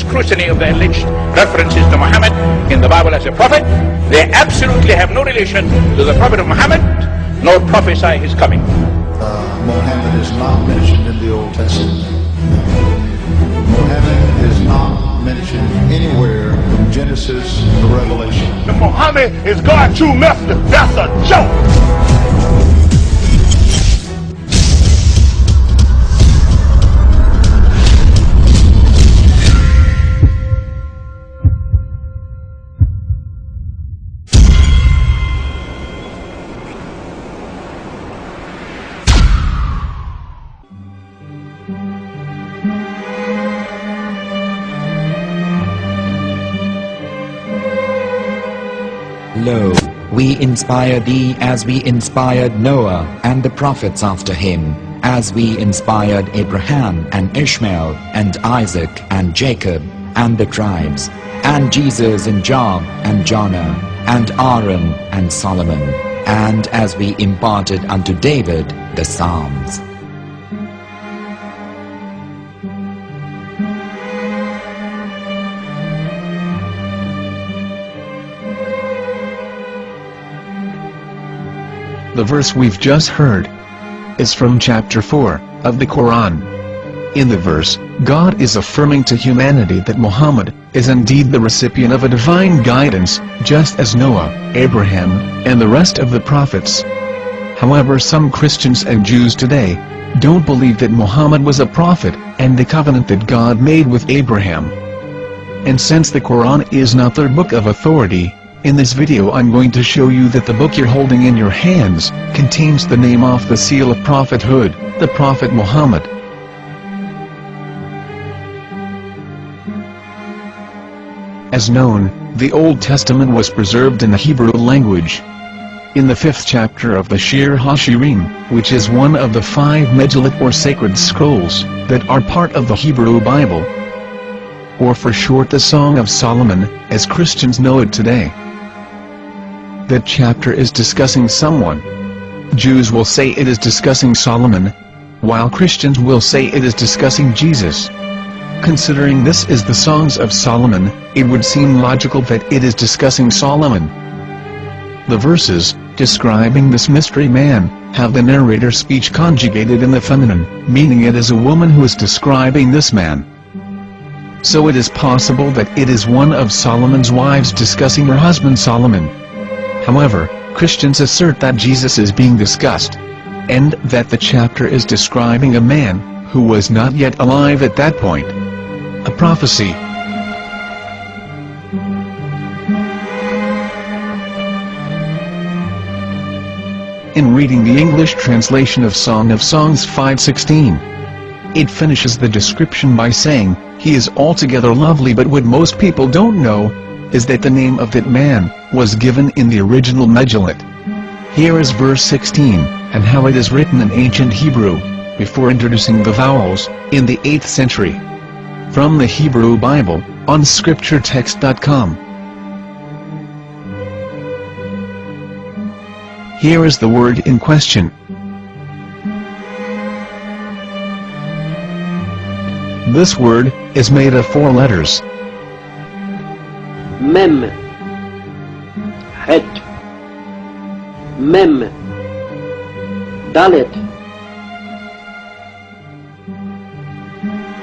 scrutiny of the alleged references to Muhammad in the Bible as a prophet, they absolutely have no relation to the Prophet of Muhammad, nor prophesy his coming. Muhammad is not mentioned in the Old Testament. Muhammad is not mentioned anywhere from Genesis to Revelation. Muhammad is God's true messenger. That's a joke. Lo, we inspire thee as we inspired Noah and the prophets after him, as we inspired Abraham and Ishmael and Isaac and Jacob and the tribes, and Jesus and Job and Jonah and Aaron and Solomon, and as we imparted unto David the Psalms. The verse we've just heard is from chapter 4 of the Quran. In the verse, God is affirming to humanity that Muhammad is indeed the recipient of a divine guidance, just as Noah, Abraham, and the rest of the prophets. However, some Christians and Jews today don't believe that Muhammad was a prophet and the covenant that God made with Abraham. And since the Quran is not their book of authority, in this video I'm going to show you that the book you're holding in your hands contains the name off the seal of prophethood, the Prophet Muhammad. As known, the Old Testament was preserved in the Hebrew language. In the 5th chapter of the Shir HaShirim, which is one of the 5 Megillat or sacred scrolls that are part of the Hebrew Bible, or for short the Song of Solomon, as Christians know it today. That chapter is discussing someone. Jews will say it is discussing Solomon, while Christians will say it is discussing Jesus. Considering this is the Songs of Solomon, it would seem logical that it is discussing Solomon. The verses, describing this mystery man, have the narrator's speech conjugated in the feminine, meaning it is a woman who is describing this man. So it is possible that it is one of Solomon's wives discussing her husband Solomon. However, Christians assert that Jesus is being discussed, and that the chapter is describing a man who was not yet alive at that point. A prophecy. In reading the English translation of Song of Songs 5:16, it finishes the description by saying, "He is altogether lovely," but what most people don't know is that the name of that man was given in the original Megillat. Here is verse 16, and how it is written in ancient Hebrew, before introducing the vowels, in the 8th century. From the Hebrew Bible, on scripturetext.com. Here is the word in question. This word is made of 4 letters. Mem, Het, Mem, Dalet.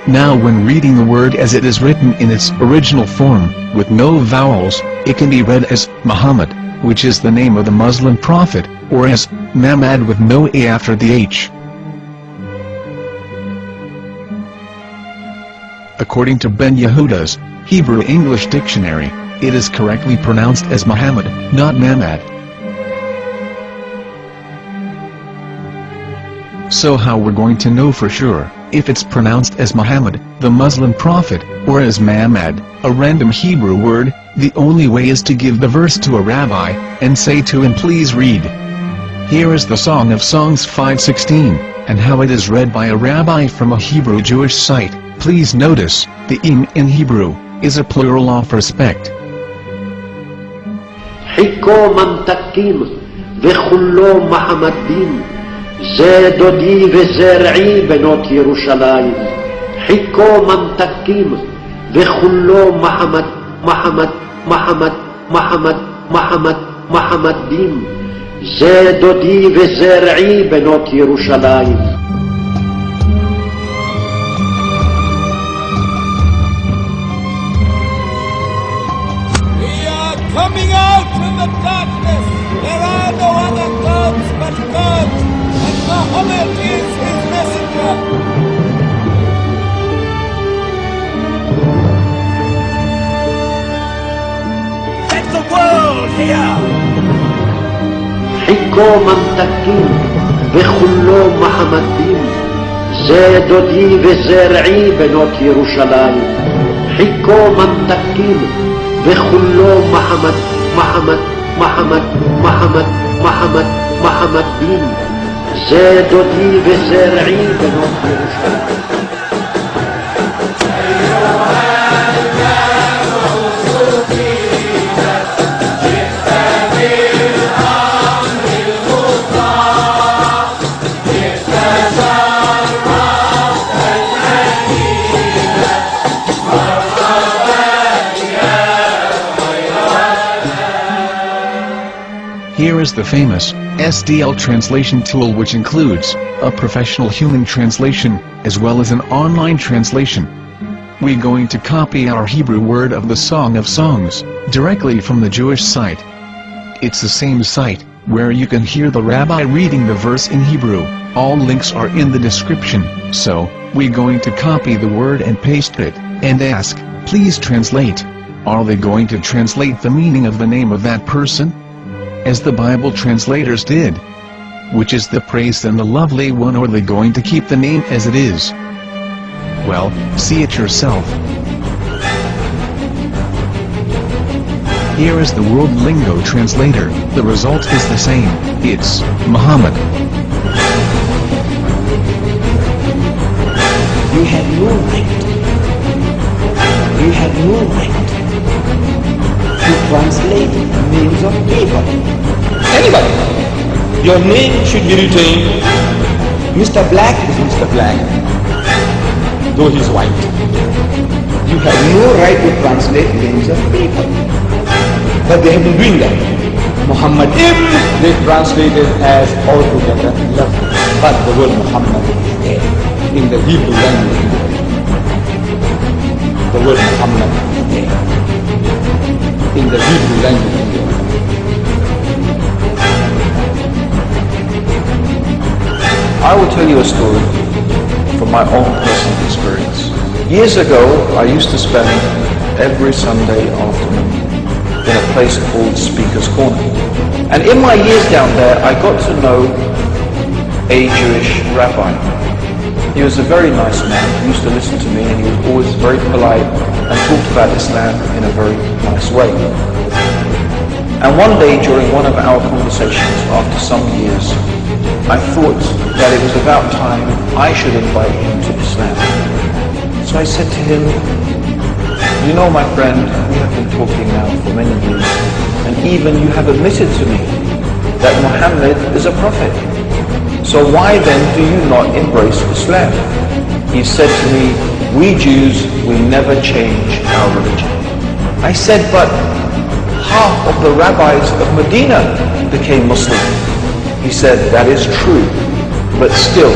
Now when reading the word as it is written in its original form, with no vowels, it can be read as Muhammad, which is the name of the Muslim prophet, or as Mamad with no A after the H. According to Ben Yehuda's Hebrew English Dictionary, it is correctly pronounced as Muhammad, not Mamad. So how we're going to know for sure if it's pronounced as Muhammad, the Muslim prophet, or as Mamad, a random Hebrew word? The only way is to give the verse to a rabbi, and say to him, "Please read." Here is the Song of Songs 5:16, and how it is read by a rabbi from a Hebrew Jewish site. Please notice, the im in Hebrew is a plural of respect. חיכו ממתקים וכולו מחמדים, זה דודי וזרעי בנות ירושלים. חיכו ממתקים וכולו מחמד, מחמד, מחמד, מחמד, מחמד, מחמדים. זה דודי וזרעי בנות ירושלים. Coming out from the darkness, there are no other gods but God, and Muhammad is his messenger. Let the world hear. חיכו ממתקים וכולו מחמדים, זה דודי וזרעי בנות ירושלים. חיכו ממתקים וכולו מחמד, מחמד, מחמד, מחמד, מחמד, מחמדים, זה דודי וזרעי בנות ירושלים. Here is the famous SDL translation tool, which includes a professional human translation, as well as an online translation. We're going to copy our Hebrew word of the Song of Songs, directly from the Jewish site. It's the same site, where you can hear the rabbi reading the verse in Hebrew. All links are in the description, so, we're going to copy the word and paste it, and ask, please translate. Are they going to translate the meaning of the name of that person? As the Bible translators did. Which is the praised and the lovely one, or are they going to keep the name as it is? Well, see it yourself. Here is the World Lingo Translator. The result is the same. It's Muhammad. You have no right. You have no right to translate names of people. Anybody. Your name should be retained. Mr. Black is Mr. Black, though he's white. You have no right to translate names of people. But they have been doing that. Muhammad Ibn, they translated as altogether lovely. But the word Muhammad is there in the Hebrew language. The word Muhammad is there in the Hebrew language. I will tell you a story from my own personal experience. Years ago, I used to spend every Sunday afternoon in a place called Speaker's Corner. And in my years down there, I got to know a Jewish rabbi. He was a very nice man. He used to listen to me, and he was always very polite and talked about Islam in a very nice way. And one day, during one of our conversations, after some years, I thought that it was about time I should invite him to Islam. So I said to him, you know, my friend, we have been talking now for many years, and even you have admitted to me that Muhammad is a prophet. So why then do you not embrace Islam? He said to me, we Jews, we never change our religion. I said, but half of the rabbis of Medina became Muslim. He said, that is true, but still,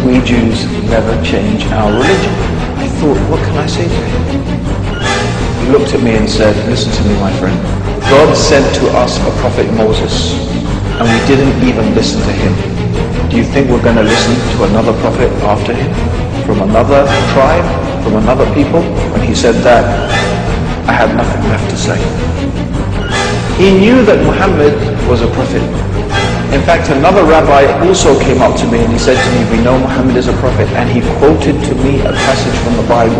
we Jews never change our religion. I thought, what can I say to him? He looked at me and said, listen to me, my friend. God sent to us a prophet Moses, and we didn't even listen to him. Do you think we're going to listen to another prophet after him? From another tribe? From another people? When he said that, I had nothing left to say. He knew that Muhammad was a prophet. In fact, another rabbi also came up to me and he said to me, we know Muhammad is a prophet, and he quoted to me a passage from the Bible